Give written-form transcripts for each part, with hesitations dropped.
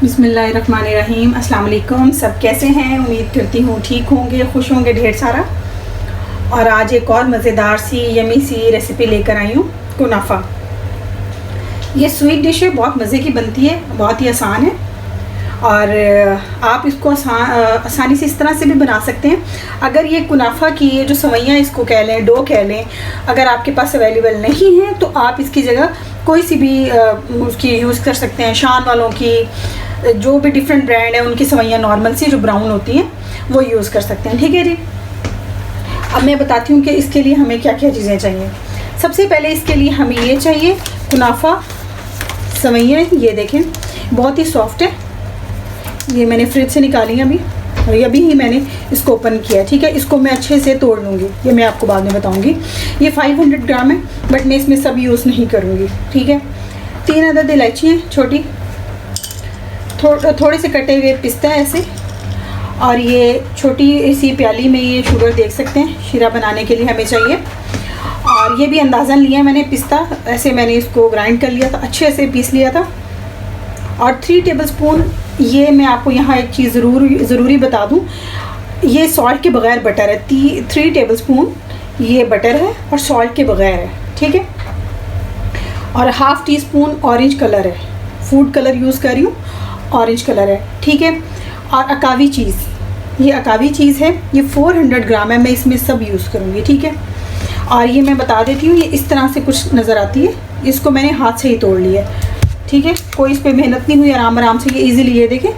बिस्मिल्लाहिर्रहमानिर्रहीम। अस्सलाम वालेकुम। सब कैसे हैं? उम्मीद करती हूँ ठीक होंगे, खुश होंगे ढेर सारा। और आज एक और मज़ेदार सी यमी सी रेसिपी लेकर आई हूँ, कुनाफा। ये स्वीट डिश है, बहुत मज़े की बनती है, बहुत ही आसान है। और आप इसको आसानी से इस तरह से भी बना सकते हैं। अगर ये कुनाफा की ये जो सवैयाँ इसको कह लें, डो कह लें, अगर आपके पास अवेलेबल नहीं है तो आप इसकी जगह कोई सी भी उसकी यूज़ कर सकते हैं। शान वालों की जो भी डिफरेंट ब्रांड है उनकी सवैयाँ नॉर्मल सी जो ब्राउन होती हैं वो यूज़ कर सकते हैं। ठीक है जी। अब मैं बताती हूँ कि इसके लिए हमें क्या क्या चीज़ें चाहिए। सबसे पहले इसके लिए हमें ये चाहिए कुनाफा सवैयाँ। ये देखें बहुत ही सॉफ्ट है। ये मैंने फ्रिज से निकाली है अभी, और अभी ही मैंने इसको ओपन किया। ठीक है, इसको मैं अच्छे से तोड़ लूँगी, ये मैं आपको बाद में बताऊँगी। ये 500 ग्राम है, बट मैं इसमें सब यूज़ नहीं करूँगी। ठीक है, 3 अदद इलायची हैं छोटी, थोड़े से कटे हुए पिस्ता है ऐसे, और ये छोटी सी प्याली में ये शुगर देख सकते हैं, शीरा बनाने के लिए हमें चाहिए। और ये भी अंदाज़न लिया है मैंने पिस्ता, ऐसे मैंने इसको ग्राइंड कर लिया था, अच्छे से पीस लिया था। और 3 टेबलस्पून, ये मैं आपको यहाँ एक चीज़ ज़रूरी बता दूँ, ये सॉल्ट के बग़ैर बटर है। 3 टेबलस्पून ये बटर है और सॉल्ट के बग़ैर है। ठीक है, और ½ टीस्पून ऑरेंज कलर है, फूड कलर यूज़ कर रही हूँ, ऑरेंज कलर है। ठीक है, और अकावी चीज़, ये अकावी चीज़ है, ये 400 ग्राम है, मैं इसमें सब यूज़ करूँगी। ठीक है, और ये मैं बता देती हूँ, ये इस तरह से कुछ नज़र आती है, इसको मैंने हाथ से ही तोड़ लिया है। ठीक है, कोई इस पर मेहनत नहीं हुई, आराम से ये इजीली, ये देखें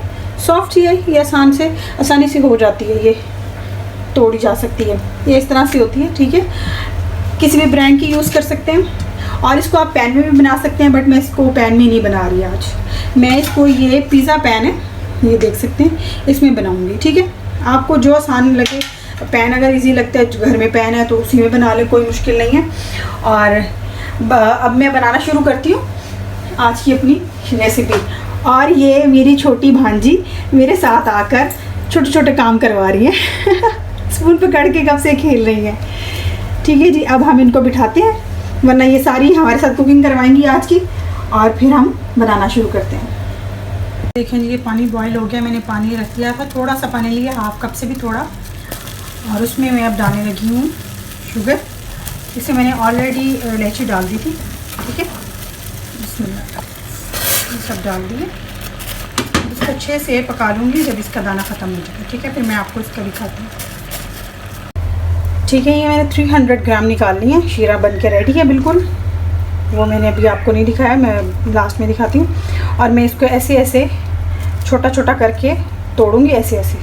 सॉफ्ट ही है, ये आसानी से हो जाती है, ये तोड़ी जा सकती है, ये इस तरह से होती है। ठीक है, किसी भी ब्रांड की यूज़ कर सकते हैं, और इसको आप पैन में भी बना सकते हैं, बट मैं इसको पैन में नहीं बना रही आज। मैं इसको, ये पिज़्ज़ा पैन है, ये देख सकते हैं, इसमें बनाऊँगी। ठीक है, आपको जो आसान लगे, पैन अगर ईजी लगता है, घर में पैन है तो उसी में बना ले, कोई मुश्किल नहीं है। और अब मैं बनाना शुरू करती हूँ आज की अपनी रेसिपी। और ये मेरी छोटी भांजी मेरे साथ आकर छोटे छोटे काम करवा रही है स्पून पकड़ के कब से खेल रही है। ठीक है जी, अब हम इनको बिठाते हैं, वरना ये सारी हमारे साथ कुकिंग करवाएंगी आज की, और फिर हम बनाना शुरू करते हैं। देखें जी, ये पानी बॉईल हो गया, मैंने पानी रख दिया था, थोड़ा सा पानी लिया, ½ कप से भी थोड़ा, और उसमें मैं अब डालने लगी हूँ शुगर। इसे मैंने ऑलरेडी इलायची डाल दी थी। ठीक है, ये सब डाल दिए, इसको अच्छे से पका लूँगी जब इसका दाना ख़त्म हो जाएगा। ठीक है, फिर मैं आपको इसका दिखाती हूँ। ठीक है, ये मैंने 300 ग्राम निकाल ली है, शीरा बन के रेडी है बिल्कुल। वो मैंने अभी आपको नहीं दिखाया, मैं लास्ट में दिखाती हूँ। और मैं इसको ऐसे ऐसे छोटा छोटा करके तोड़ूँगी, ऐसे ऐसे।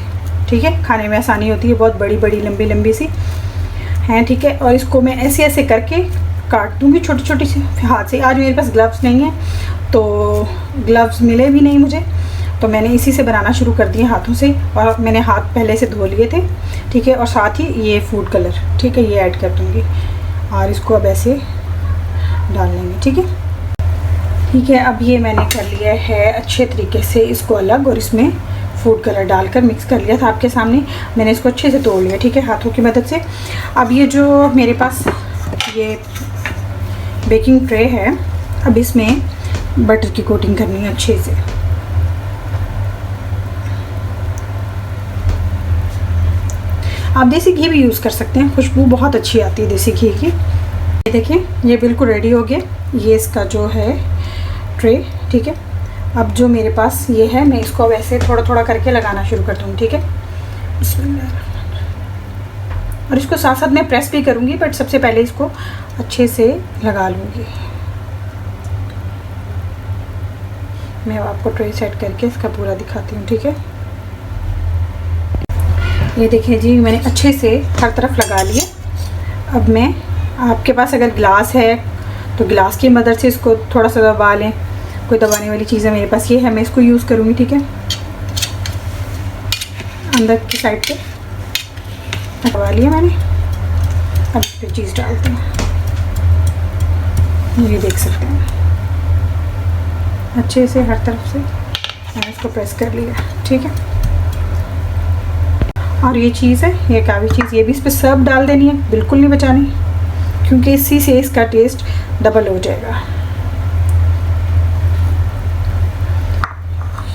ठीक है, खाने में आसानी होती है, बहुत बड़ी बड़ी लंबी लंबी सी हैं। ठीक है, और इसको मैं ऐसे ऐसे करके काट दूँगी छोटी छोटी सी हाथ से। आज मेरे पास ग्लव्स नहीं है, तो ग्लव्स मिले भी नहीं मुझे, तो मैंने इसी से बनाना शुरू कर दिया हाथों से, और मैंने हाथ पहले से धो लिए थे। ठीक है, और साथ ही ये फूड कलर, ठीक है, ये ऐड कर दूँगी, और इसको अब ऐसे डाल लेंगे। ठीक है, ठीक है, अब ये मैंने कर लिया है अच्छे तरीके से इसको अलग, और इसमें फूड कलर डालकर मिक्स कर लिया था आपके सामने, मैंने इसको अच्छे से तोड़ लिया। ठीक है, हाथों की मदद से। अब ये जो मेरे पास ये बेकिंग ट्रे है, अब इसमें बटर की कोटिंग करनी है अच्छे से। आप देसी घी भी यूज़ कर सकते हैं, खुशबू बहुत अच्छी आती है देसी घी की। ये देखें, ये बिल्कुल रेडी हो गया, ये इसका जो है ट्रे। ठीक है, अब जो मेरे पास ये है, मैं इसको अब ऐसे थोड़ा थोड़ा करके लगाना शुरू कर दूँगी। ठीक है, और इसको साथ साथ मैं प्रेस भी करूँगी, बट सबसे पहले इसको अच्छे से लगा लूँगी। मैं आपको ट्रे सेट करके इसका पूरा दिखाती हूँ। ठीक है, ये देखिए जी, मैंने अच्छे से हर तरफ लगा लिया। अब मैं, आपके पास अगर गिलास है तो गिलास की मदद से इसको थोड़ा सा दबा लें, कोई दबाने वाली चीज़ है मेरे पास, ये है, मैं इसको यूज़ करूँगी। ठीक है, अंदर की साइड पे दबा लिया मैंने, अब इस पर चीज़ डालते हैं, ये देख सकते हैं, अच्छे से हर तरफ से मैंने इसको प्रेस कर लिया। ठीक है, और ये चीज़ है, ये कावी चीज़, ये भी इस पर सब डाल देनी है, बिल्कुल नहीं बचानी, क्योंकि इसी से इसका टेस्ट डबल हो जाएगा।